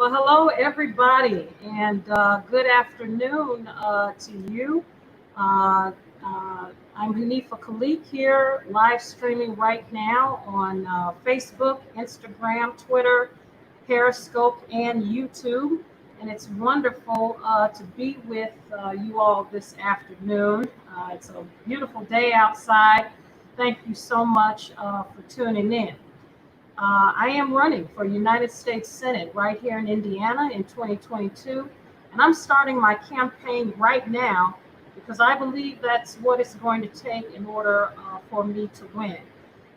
Well, hello, everybody, and good afternoon to you. Uh, I'm Haneefah Khaaliq here, live streaming right now on Facebook, Instagram, Twitter, Periscope, and YouTube. And it's wonderful to be with you all this afternoon. It's a beautiful day outside. Thank you so much for tuning in. I am running for United States Senate right here in Indiana in 2022, and I'm starting my campaign right now because I believe that's what it's going to take in order for me to win.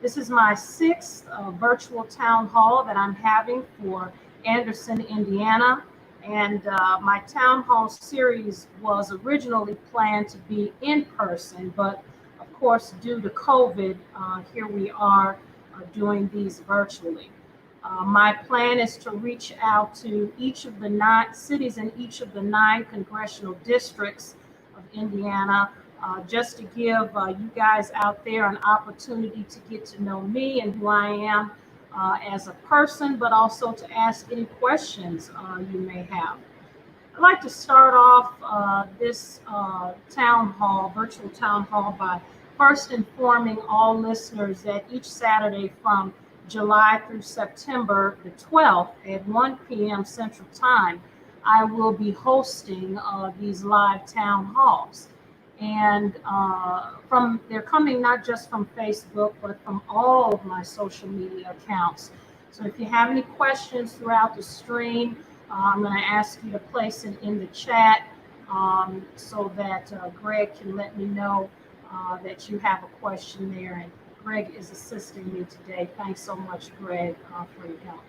This is my sixth virtual town hall that I'm having for Anderson, Indiana, and my town hall series was originally planned to be in person, but of course, due to COVID, here we are doing these virtually. My plan is to reach out to each of the nine cities in each of the nine congressional districts of Indiana, just to give you guys out there an opportunity to get to know me and who I am as a person, but also to ask any questions you may have. I'd like to start off this town hall, virtual town hall, by first informing all listeners that each Saturday from July through September the 12th at 1 p.m. Central Time, I will be hosting these live town halls. And they're coming not just from Facebook, but from all of my social media accounts. So if you have any questions throughout the stream, I'm going to ask you to place it in the chat so that Greg can let me know that you have a question there. And Greg is assisting me today. Thanks so much, Greg, for your help.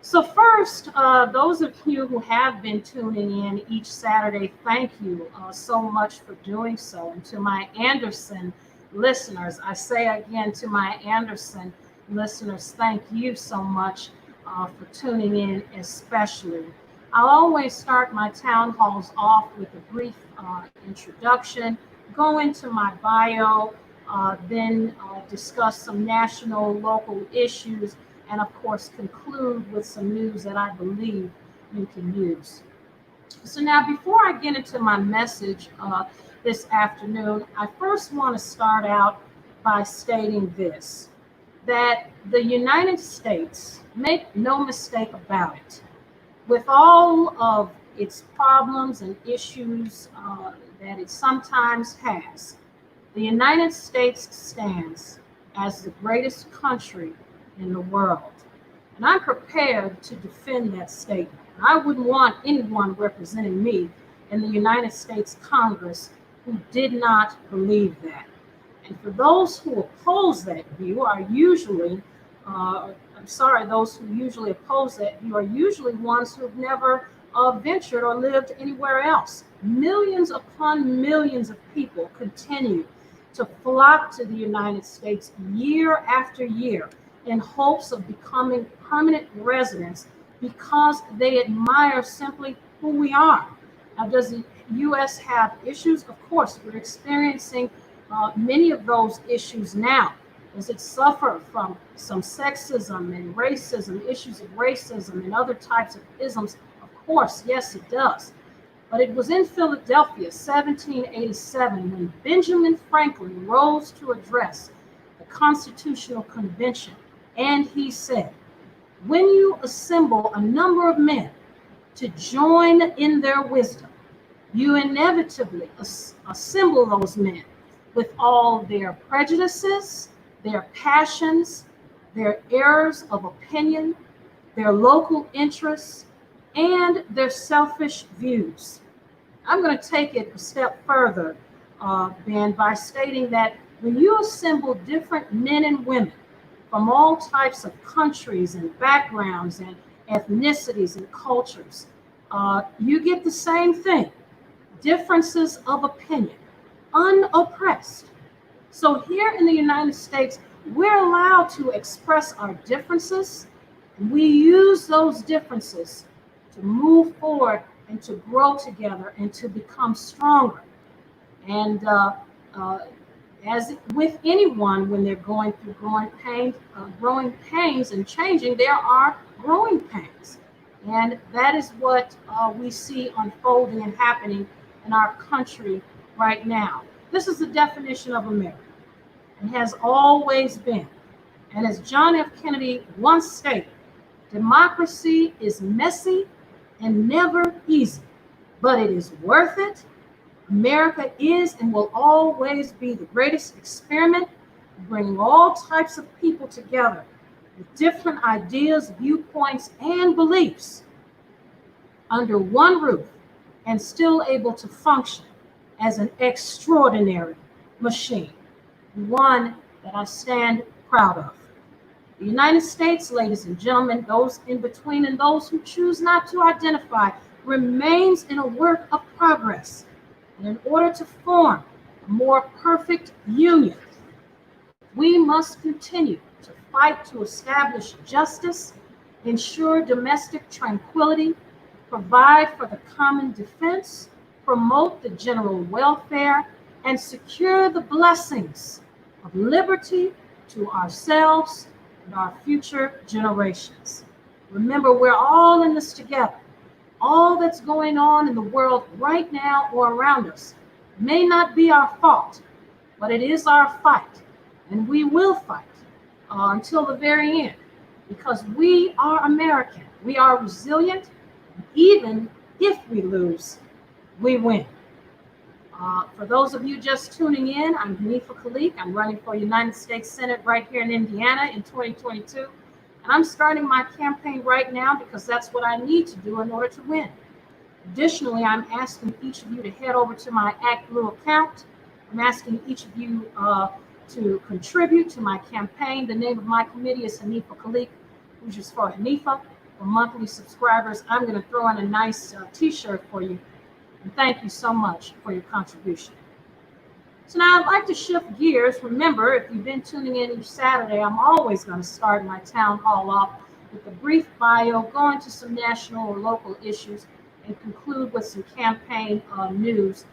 So first, those of you who have been tuning in each Saturday, thank you so much for doing so. And to my Anderson listeners, I say again to my Anderson listeners, thank you so much for tuning in especially. I'll always start my town halls off with a brief introduction, go into my bio, then discuss some national, local issues, and of course conclude with some news that I believe you can use. So now, before I get into my message this afternoon, I first want to start out by stating this, that the United States, make no mistake about it, with all of its problems and issues that it sometimes has, the United States stands as the greatest country in the world. And I'm prepared to defend that statement. I wouldn't want anyone representing me in the United States Congress who did not believe that. And for those who oppose that view are usually, those who usually oppose that view are usually ones who've never ventured or lived anywhere else. Millions upon millions of people continue to flock to the United States year after year in hopes of becoming permanent residents because they admire simply who we are. Now, does the U.S. have issues? Of course, we're experiencing many of those issues now. Does it suffer from some sexism and racism, issues of racism and other types of isms? Of course, yes, it does. But it was in Philadelphia, 1787, when Benjamin Franklin rose to address the Constitutional Convention, and he said, when you assemble a number of men to join in their wisdom, you inevitably assemble those men with all their prejudices, their passions, their errors of opinion, their local interests, and their selfish views. I'm going to take it a step further, Ben, by stating that when you assemble different men and women from all types of countries and backgrounds and ethnicities and cultures, you get the same thing, differences of opinion, unoppressed. So here in the United States, we're allowed to express our differences. We use those differences to move forward and to grow together and to become stronger. And as with anyone, when they're going through growing pains and changing, there are growing pains. And that is what we see unfolding and happening in our country right now. This is the definition of America and has always been. And as John F. Kennedy once stated, democracy is messy and never easy, but it is worth it. America is and will always be the greatest experiment, bringing all types of people together with different ideas, viewpoints, and beliefs under one roof and still able to function as an extraordinary machine, one that I stand proud of. The United States, ladies and gentlemen, those in between and those who choose not to identify, remains in a work of progress. And in order to form a more perfect union, we must continue to fight to establish justice, ensure domestic tranquility, provide for the common defense, promote the general welfare, and secure the blessings of liberty to ourselves and our future generations. Remember, we're all in this together. All that's going on in the world right now or around us may not be our fault, but it is our fight, and we will fight until the very end, because we are American. We are resilient. Even if we lose, we win. For those of you just tuning in, I'm Haneefah Khaaliq. I'm running for United States Senate right here in Indiana in 2022. And I'm starting my campaign right now because that's what I need to do in order to win. Additionally, I'm asking each of you to head over to my ActBlue account. I'm asking each of you to contribute to my campaign. The name of my committee is Haneefah Khaaliq, which is for Haneefah. For monthly subscribers, I'm going to throw in a nice t-shirt for you. And thank you so much for your contribution. So now I'd like to shift gears. Remember, if you've been tuning in each Saturday, I'm always going to start my town hall off with a brief bio, go into some national or local issues, and conclude with some campaign news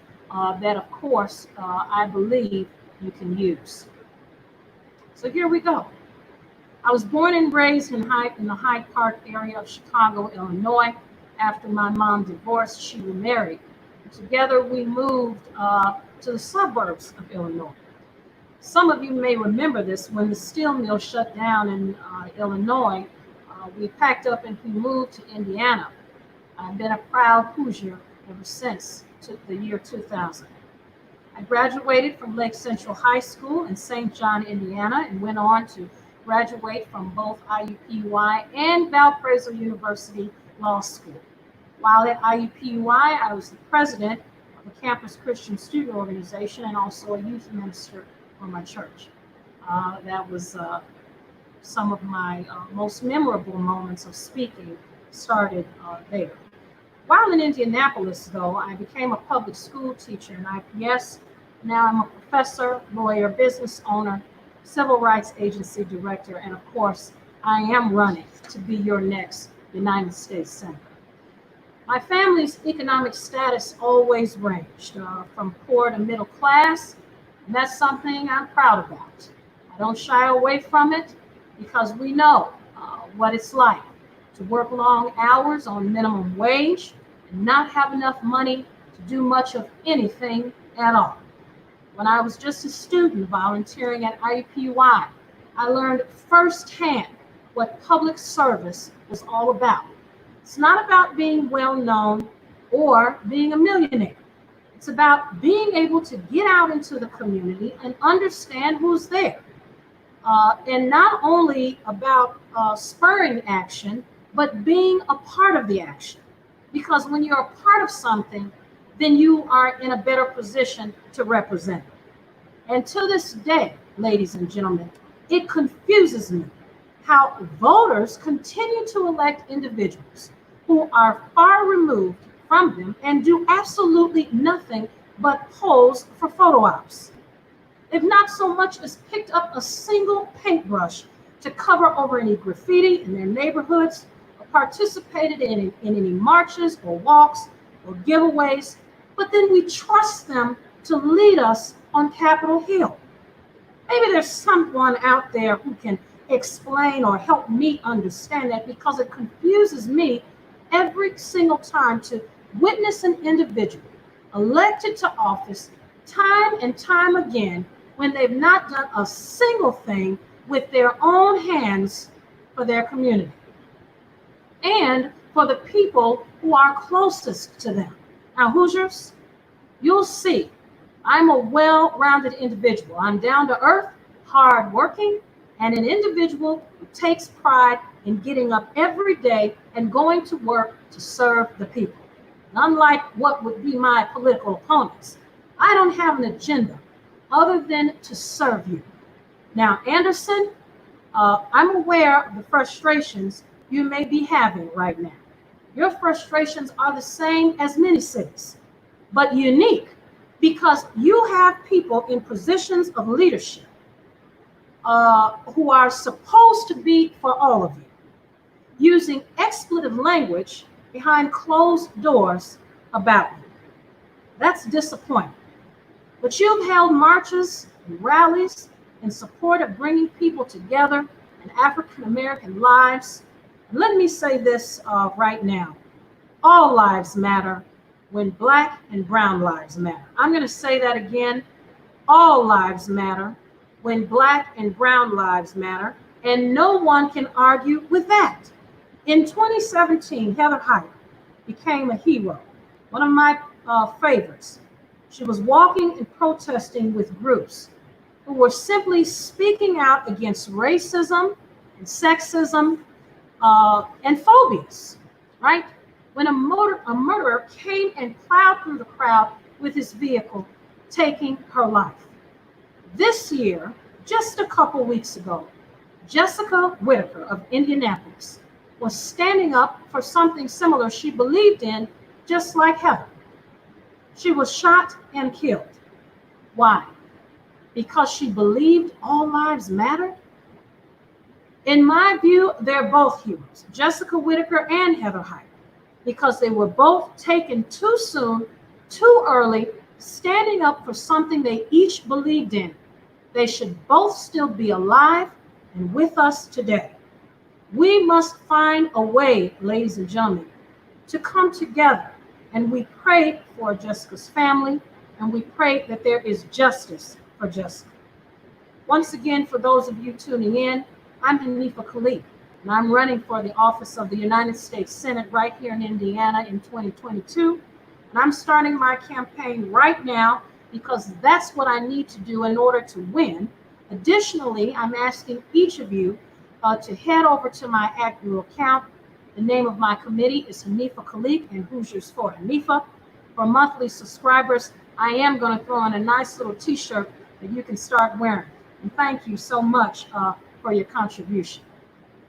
that, of course, I believe you can use. So here we go. I was born and raised in the Hyde Park area of Chicago, Illinois. After my mom divorced, she remarried. Together, we moved to the suburbs of Illinois. Some of you may remember this when the steel mill shut down in Illinois. We packed up and we moved to Indiana. I've been a proud Hoosier ever since the year 2000. I graduated from Lake Central High School in St. John, Indiana, and went on to graduate from both IUPUI and Valparaiso University Law School. While at IUPUI, I was the president of the Campus Christian Student Organization and also a youth minister for my church. That was some of my most memorable moments of speaking started there. While in Indianapolis, though, I became a public school teacher, and now I'm a professor, lawyer, business owner, civil rights agency director, and of course, I am running to be your next United States Senator. My family's economic status always ranged from poor to middle class, and that's something I'm proud about. I don't shy away from it because we know what it's like to work long hours on minimum wage and not have enough money to do much of anything at all. When I was just a student volunteering at IUPUI, I learned firsthand what public service was all about. It's not about being well known or being a millionaire. It's about being able to get out into the community and understand who's there. And not only about spurring action, but being a part of the action. Because when you're a part of something, then you are in a better position to represent it. And to this day, ladies and gentlemen, it confuses me how voters continue to elect individuals who are far removed from them and do absolutely nothing but pose for photo ops. They've not so much as picked up a single paintbrush to cover over any graffiti in their neighborhoods, or participated in any marches or walks or giveaways, but then we trust them to lead us on Capitol Hill. Maybe there's someone out there who can explain or help me understand that, because it confuses me every single time to witness an individual elected to office time and time again when they've not done a single thing with their own hands for their community and for the people who are closest to them. Now, Hoosiers, you'll see I'm a well-rounded individual. I'm down to earth, hardworking, and an individual who takes pride in getting up every day and going to work to serve the people. And unlike what would be my political opponents, I don't have an agenda other than to serve you. Now, Anderson, I'm aware of the frustrations you may be having right now. Your frustrations are the same as many cities, but unique because you have people in positions of leadership who are supposed to be for all of you, using expletive language behind closed doors about you. That's disappointing. But you've held marches and rallies in support of bringing people together in African American lives. And let me say this right now. All lives matter when Black and brown lives matter. I'm going to say that again. All lives matter when Black and brown lives matter, and no one can argue with that. In 2017, Heather Heyer became a hero, one of my favorites. She was walking and protesting with groups who were simply speaking out against racism and sexism and phobias, right? When a murderer came and plowed through the crowd with his vehicle, taking her life. This year, just a couple weeks ago, Jessica Whitaker of Indianapolis was standing up for something similar she believed in, just like Heather. She was shot and killed. Why? Because she believed all lives mattered? In my view, they're both heroes, Jessica Whitaker and Heather Heyer, because they were both taken too soon, too early, standing up for something they each believed in. They should both still be alive and with us today. We must find a way, ladies and gentlemen, to come together, and we pray for Jessica's family, and we pray that there is justice for Jessica. Once again, for those of you tuning in, I'm Haneefah Khaaliq, and I'm running for the office of the United States Senate right here in Indiana in 2022. And I'm starting my campaign right now because that's what I need to do in order to win. Additionally, I'm asking each of you to head over to my Agnew account. The name of my committee is Haneefah Khaaliq and Hoosiers for Haneefah. For monthly subscribers, I am going to throw in a nice little t-shirt that you can start wearing. And thank you so much for your contribution.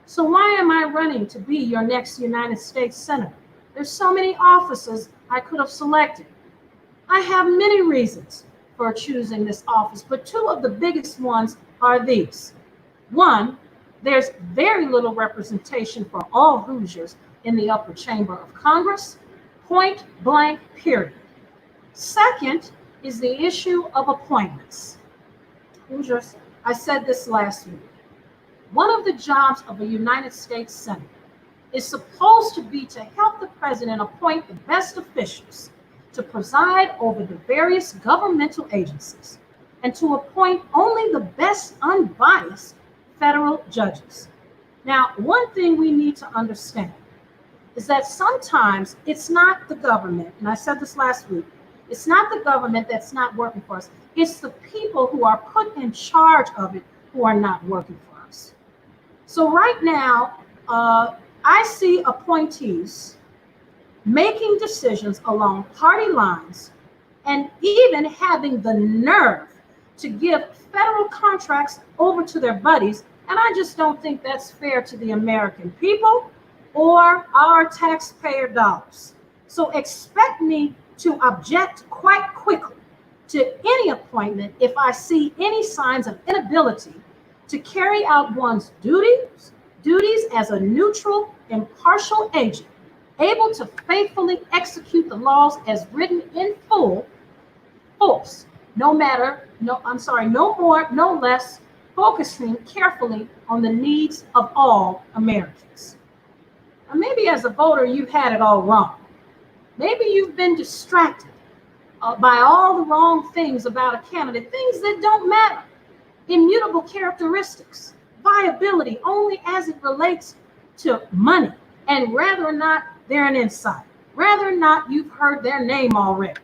So why am I running to be your next United States Senator? There's so many offices I could have selected. I have many reasons for choosing this office, but two of the biggest ones are these. One, there's very little representation for all Hoosiers in the upper chamber of Congress, point blank, period. Second is the issue of appointments. Hoosiers, I said this last week. One of the jobs of a United States Senator is supposed to be to help the president appoint the best officials to preside over the various governmental agencies and to appoint only the best unbiased federal judges. Now, one thing we need to understand is that sometimes it's not the government, and I said this last week, it's not the government that's not working for us. It's the people who are put in charge of it who are not working for us. So right now, I see appointees making decisions along party lines and even having the nerve to give federal contracts over to their buddies. And I just don't think that's fair to the American people or our taxpayer dollars. So expect me to object quite quickly to any appointment if I see any signs of inability to carry out one's duties as a neutral, impartial agent, able to faithfully execute the laws as written in force, no more, no less, focusing carefully on the needs of all Americans. Or maybe as a voter, you've had it all wrong. Maybe you've been distracted by all the wrong things about a candidate, things that don't matter. Immutable characteristics, viability only as it relates to money, and whether or not they're an insider, whether or not you've heard their name already.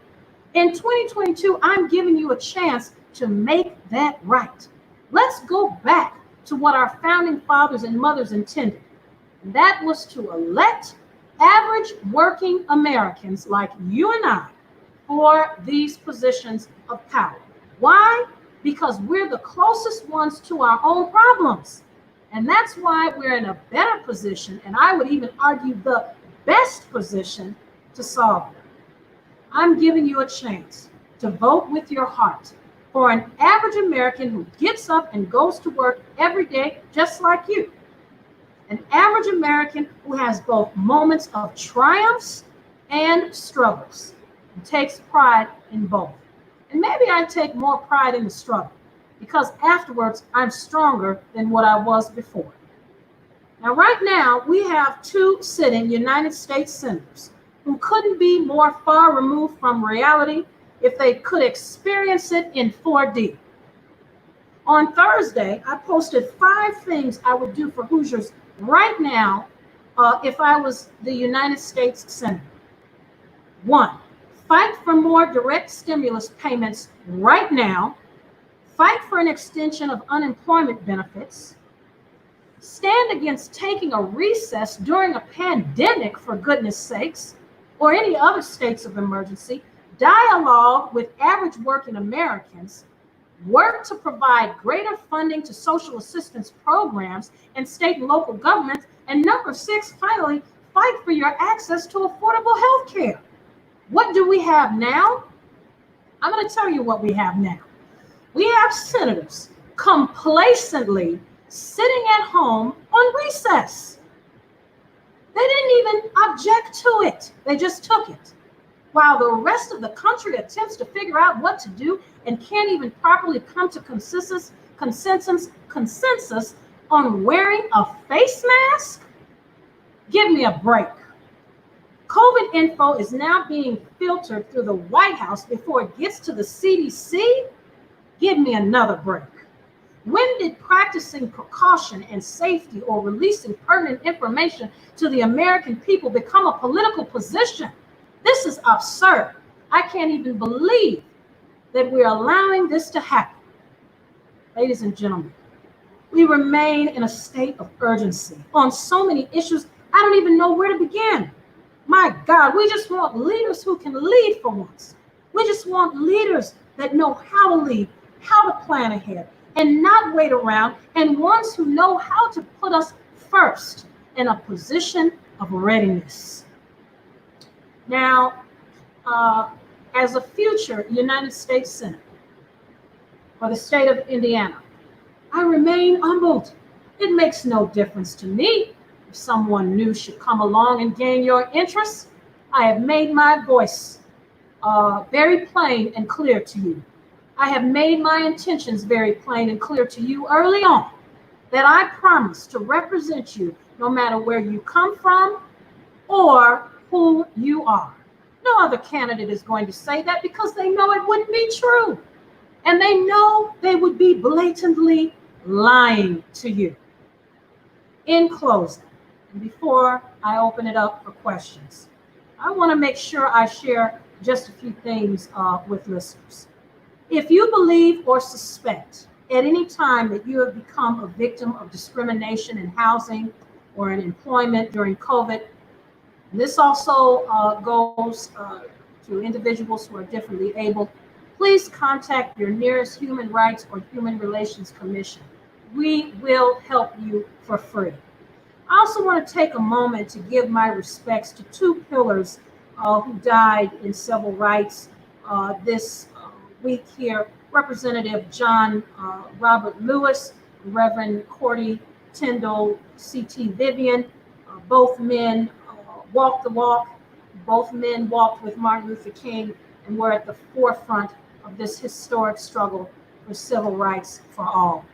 In 2022, I'm giving you a chance to make that right. Let's go back to what our founding fathers and mothers intended. And that was to elect average working Americans like you and I for these positions of power. Why? Because we're the closest ones to our own problems. And that's why we're in a better position, and I would even argue the best position to solve them. I'm giving you a chance to vote with your heart for an average American who gets up and goes to work every day just like you. An average American who has both moments of triumphs and struggles and takes pride in both. And maybe I take more pride in the struggle because afterwards I'm stronger than what I was before. Now, right now, we have two sitting United States senators who couldn't be more far removed from reality if they could experience it in 4D. On Thursday, I posted 5 things I would do for Hoosiers right now if I was the United States Senator. 1, fight for more direct stimulus payments right now. Fight for an extension of unemployment benefits. Stand against taking a recess during a pandemic, for goodness sakes, or any other states of emergency. Dialogue with average working Americans. Work to provide greater funding to social assistance programs and state and local governments. And number 6, finally, fight for your access to affordable health care. What do we have now? I'm going to tell you what we have now. We have senators complacently sitting at home on recess. They didn't even object to it. They just took it. While the rest of the country attempts to figure out what to do and can't even properly come to consensus on wearing a face mask? Give me a break. COVID info is now being filtered through the White House before it gets to the CDC? Give me another break. When did practicing precaution and safety or releasing pertinent information to the American people become a political position? This is absurd. I can't even believe that we're allowing this to happen. Ladies and gentlemen, we remain in a state of urgency on so many issues. I don't even know where to begin. My God, we just want leaders who can lead for once. We just want leaders that know how to lead, how to plan ahead, and not wait around, and ones who know how to put us first in a position of readiness. Now, as a future United States Senator for the state of Indiana, I remain humbled. It makes no difference to me if someone new should come along and gain your interest. I have made my voice very plain and clear to you. I have made my intentions very plain and clear to you early on, that I promise to represent you no matter where you come from or who you are. No other candidate is going to say that because they know it wouldn't be true. And they know they would be blatantly lying to you. In closing, and before I open it up for questions, I want to make sure I share just a few things with listeners. If you believe or suspect at any time that you have become a victim of discrimination in housing or in employment during COVID, and this also goes to individuals who are differently able, please contact your nearest Human Rights or Human Relations Commission. We will help you for free. I also want to take a moment to give my respects to 2 pillars who died in civil rights this week here. Representative John Robert Lewis, Reverend Cordy Tyndall, C.T. Vivian. Both men walked the walk. Both men walked with Martin Luther King and were at the forefront of this historic struggle for civil rights for all.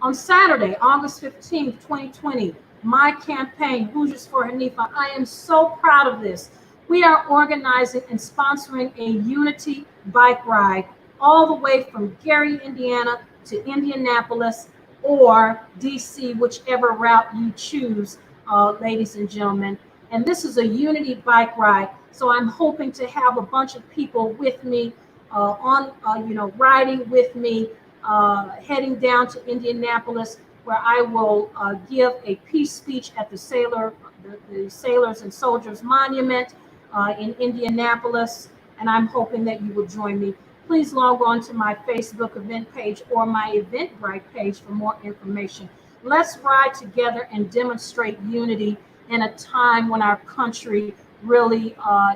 On Saturday, August 15, 2020, my campaign, Hoosiers for Haneefah. I am so proud of this. We are organizing and sponsoring a unity bike ride all the way from Gary, Indiana to Indianapolis or DC, whichever route you choose, ladies and gentlemen. And this is a unity bike ride. So I'm hoping to have a bunch of people with me riding with me, heading down to Indianapolis, where I will give a peace speech at the Sailors and Soldiers Monument in Indianapolis, and I'm hoping that you will join me. Please log on to my Facebook event page or my Eventbrite page for more information. Let's ride together and demonstrate unity in a time when our country really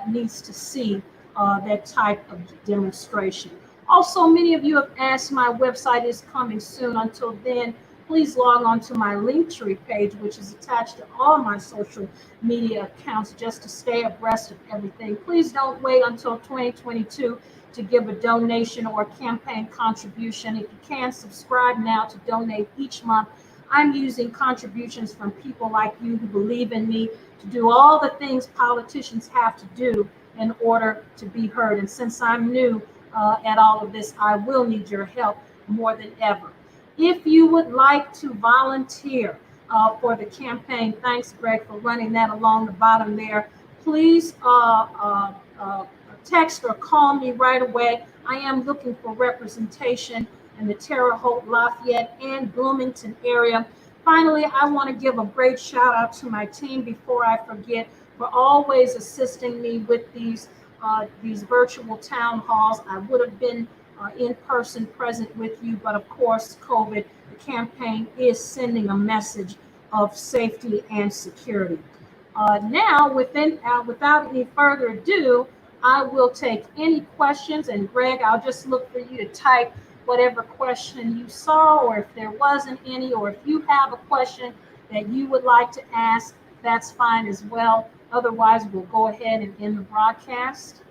needs to see that type of demonstration. Also, many of you have asked, my website is coming soon. Until then, please log on to my Linktree page, which is attached to all my social media accounts, just to stay abreast of everything. Please don't wait until 2022 to give a donation or a campaign contribution. If you can, subscribe now to donate each month. I'm using contributions from people like you who believe in me to do all the things politicians have to do in order to be heard. And since I'm new at all of this, I will need your help more than ever. If you would like to volunteer for the campaign, thanks, Greg, for running that along the bottom there. Please text or call me right away. I am looking for representation in the Terre Haute, Lafayette, and Bloomington area. Finally, I want to give a great shout out to my team before I forget, for always assisting me with these virtual town halls. I would have been in person present with you, but of course, COVID, the campaign is sending a message of safety and security. Now, without any further ado, I will take any questions. And Greg, I'll just look for you to type whatever question you saw, or if there wasn't any, or if you have a question that you would like to ask, that's fine as well. Otherwise, we'll go ahead and end the broadcast.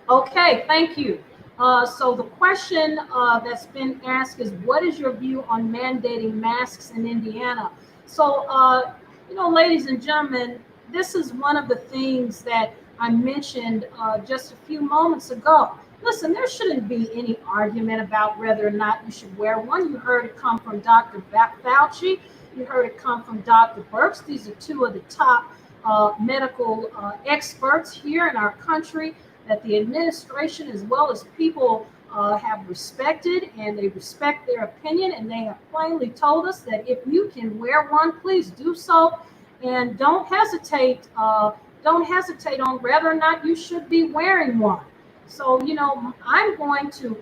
Okay, thank you. So the question that's been asked is, what is your view on mandating masks in Indiana? So, ladies and gentlemen, this is one of the things that I mentioned just a few moments ago. Listen, there shouldn't be any argument about whether or not you should wear one. You heard it come from Dr. Fauci. You heard it come from Dr. Birx. These are two of the top medical experts here in our country that the administration, as well as people, have respected, and they respect their opinion, and they have plainly told us that if you can wear one, please do so, and don't hesitate on whether or not you should be wearing one. So, I'm going to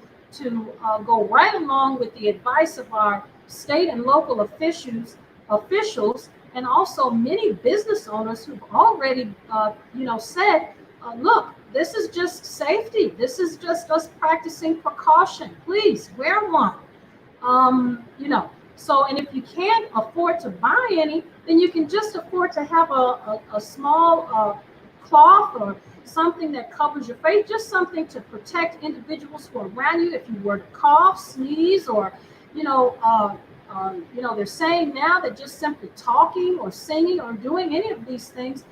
go right along with the advice of our state and local officials, and also many business owners who've already, said, look, this is just safety. This is just us practicing precaution. Please wear one. So, and if you can't afford to buy any, then you can just afford to have a small cloth or something that covers your face, just something to protect individuals who are around you. If you were to cough, sneeze, or, they're saying now that just simply talking or singing or doing any of these things,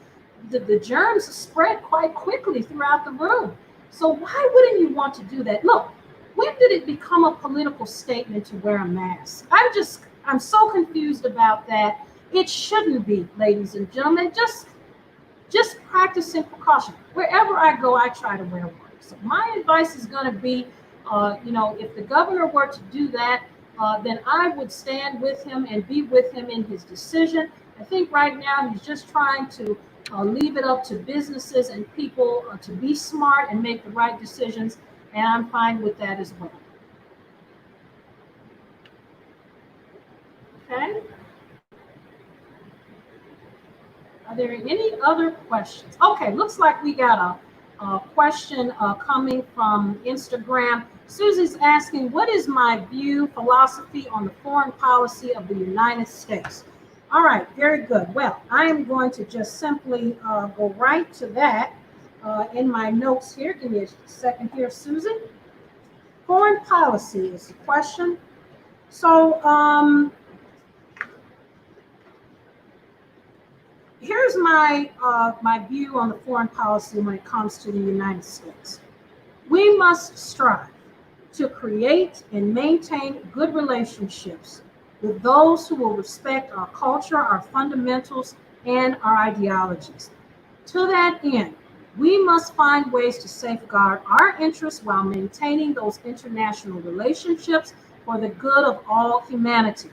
the germs spread quite quickly throughout the room. So why wouldn't you want to do that? Look, when did it become a political statement to wear a mask? I'm so confused about that. It shouldn't be, ladies and gentlemen. Just practicing precaution. Wherever I go, I try to wear one. So my advice is going to be, if the governor were to do that, then I would stand with him and be with him in his decision. I think right now he's just trying to leave it up to businesses and people to be smart and make the right decisions, and I'm fine with that as well. Okay. Are there any other questions? Okay, looks like we got a question coming from Instagram. Susie's asking, what is my philosophy on the foreign policy of the United States? All right, very good. Well, I am going to just simply go right to that in my notes here. Give me a second here, Susan. Foreign policy is the question. So here's my view on the foreign policy when it comes to the United States. We must strive to create and maintain good relationships with those who will respect our culture, our fundamentals, and our ideologies. To that end, we must find ways to safeguard our interests while maintaining those international relationships for the good of all humanity.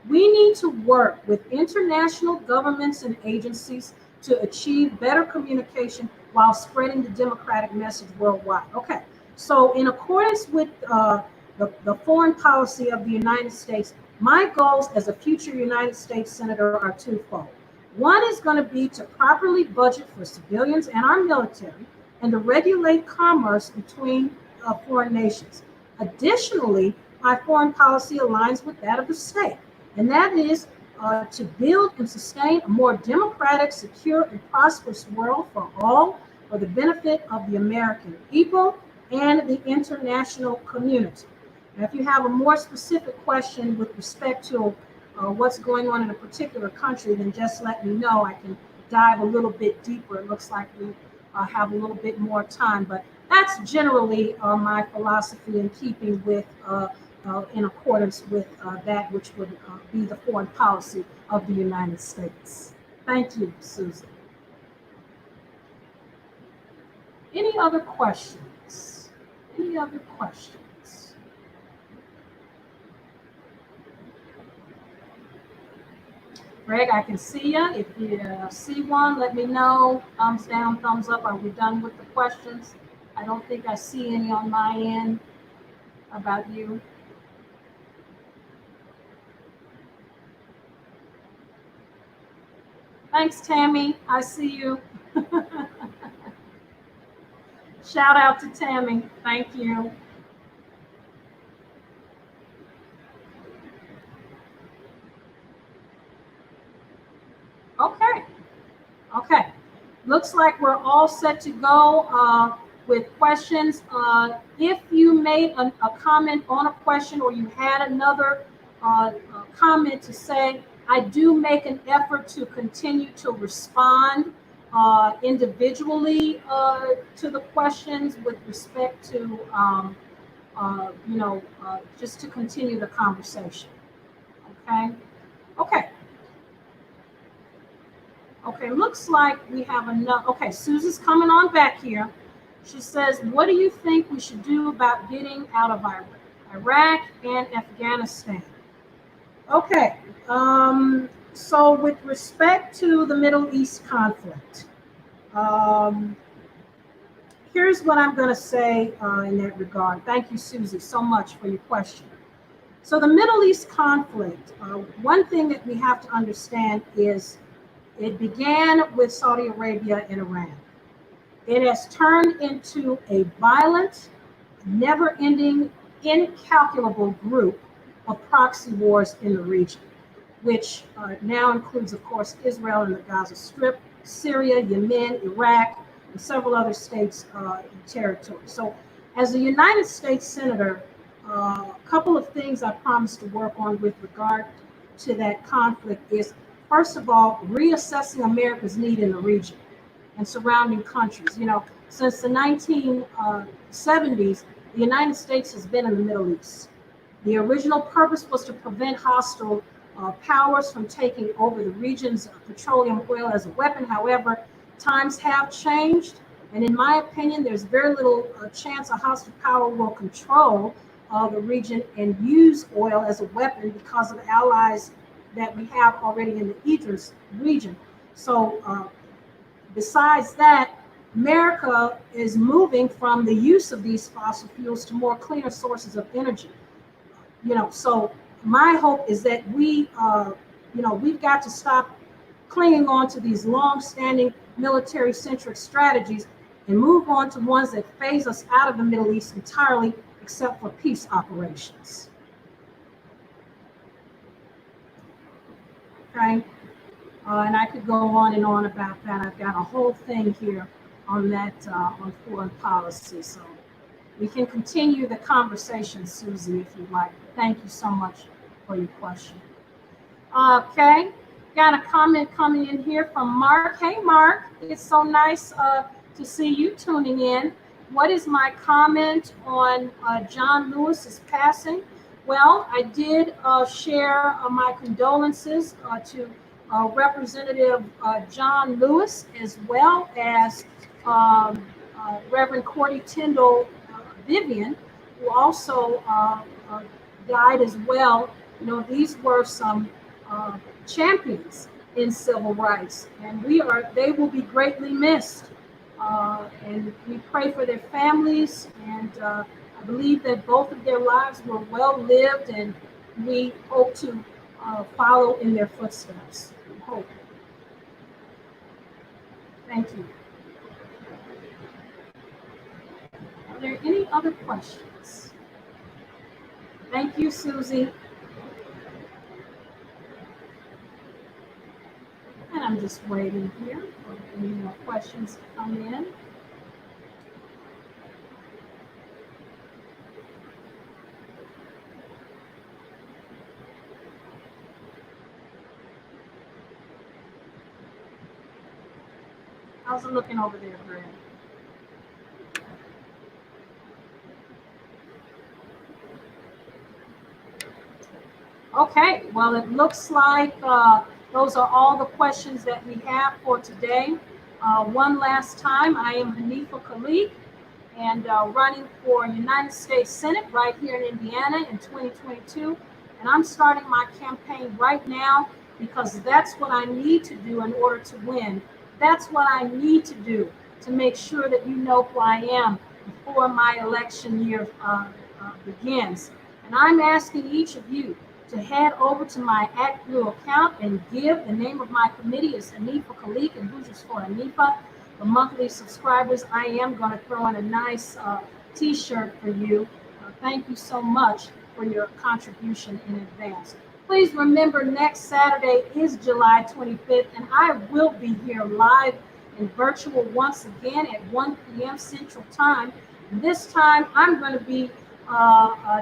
We need to work with international governments and agencies to achieve better communication while spreading the democratic message worldwide. Okay, so in accordance with the foreign policy of the United States, my goals as a future United States Senator are twofold. One is going to be to properly budget for civilians and our military and to regulate commerce between foreign nations. Additionally, my foreign policy aligns with that of the state, and that is to build and sustain a more democratic, secure, and prosperous world for all for the benefit of the American people and the international community. Now, if you have a more specific question with respect to what's going on in a particular country, then just let me know. I can dive a little bit deeper. It looks like we have a little bit more time, but that's generally my philosophy in keeping with, in accordance with that which would be the foreign policy of the United States. Thank you, Susan. Any other questions? Any other questions? Greg, I can see you. If you see one, let me know. Thumbs down, thumbs up. Are we done with the questions? I don't think I see any on my end. How about you? Thanks, Tammy. I see you. Shout out to Tammy. Thank you. Okay. Okay. Looks like we're all set to go with questions. If you made a comment on a question or you had another comment to say, I do make an effort to continue to respond individually to the questions with respect to, just to continue the conversation. Okay. Okay. Okay, looks like we have enough. Okay, Susie's coming on back here. She says, what do you think we should do about getting out of Iraq and Afghanistan? Okay, so with respect to the Middle East conflict, here's what I'm going to say in that regard. Thank you, Susie, so much for your question. So the Middle East conflict, one thing that we have to understand is it began with Saudi Arabia and Iran. It has turned into a violent, never-ending, incalculable group of proxy wars in the region, which now includes, of course, Israel and the Gaza Strip, Syria, Yemen, Iraq, and several other states and territories. So as a United States Senator, a couple of things I promised to work on with regard to that conflict is, first of all, reassessing America's need in the region and surrounding countries. You know, since the 1970s, the United States has been in the Middle East. The original purpose was to prevent hostile powers from taking over the region's petroleum oil as a weapon. However, times have changed, and in my opinion, there's very little chance a hostile power will control the region and use oil as a weapon because of allies that we have already in the Idris region. So besides that, America is moving from the use of these fossil fuels to more cleaner sources of energy. You know, so my hope is that we've got to stop clinging on to these long-standing military-centric strategies and move on to ones that phase us out of the Middle East entirely, except for peace operations. Okay, and I could go on and on about that. I've got a whole thing here on that, on foreign policy. So we can continue the conversation, Susie, if you'd like. Thank you so much for your question. Okay, got a comment coming in here from Mark. Hey, Mark, it's so nice to see you tuning in. What is my comment on John Lewis's passing? Well, I did share my condolences to Representative John Lewis, as well as Reverend Cordy Tyndall Vivian, who also died as well. You know, these were some champions in civil rights, and they will be greatly missed. And we pray for their families, and I believe that both of their lives were well lived, and we hope to follow in their footsteps. Hope. Thank you. Are there any other questions? Thank you, Susie. And I'm just waiting here for any more questions to come in. How's it looking over there, Greg? Okay, well, it looks like those are all the questions that we have for today. One last time, I am Haneefah Khaaliq, and running for United States Senate right here in Indiana in 2022. And I'm starting my campaign right now because that's what I need to do in order to win. That's what I need to do to make sure that you know who I am before my election year begins. And I'm asking each of you to head over to my ActBlue account and give. The name of my committee is Haneefah Khaaliq, and Hoosiers for Haneefah. For monthly subscribers, I am going to throw in a nice t-shirt for you. Thank you so much for your contribution in advance. Please remember, next Saturday is July 25th, and I will be here live and virtual once again at 1 p.m. Central Time. And this time, I'm going to be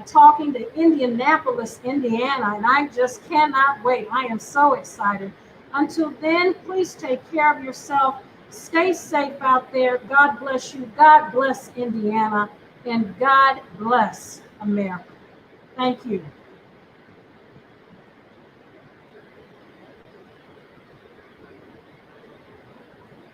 talking to Indianapolis, Indiana, and I just cannot wait. I am so excited. Until then, please take care of yourself. Stay safe out there. God bless you. God bless Indiana. And God bless America. Thank you.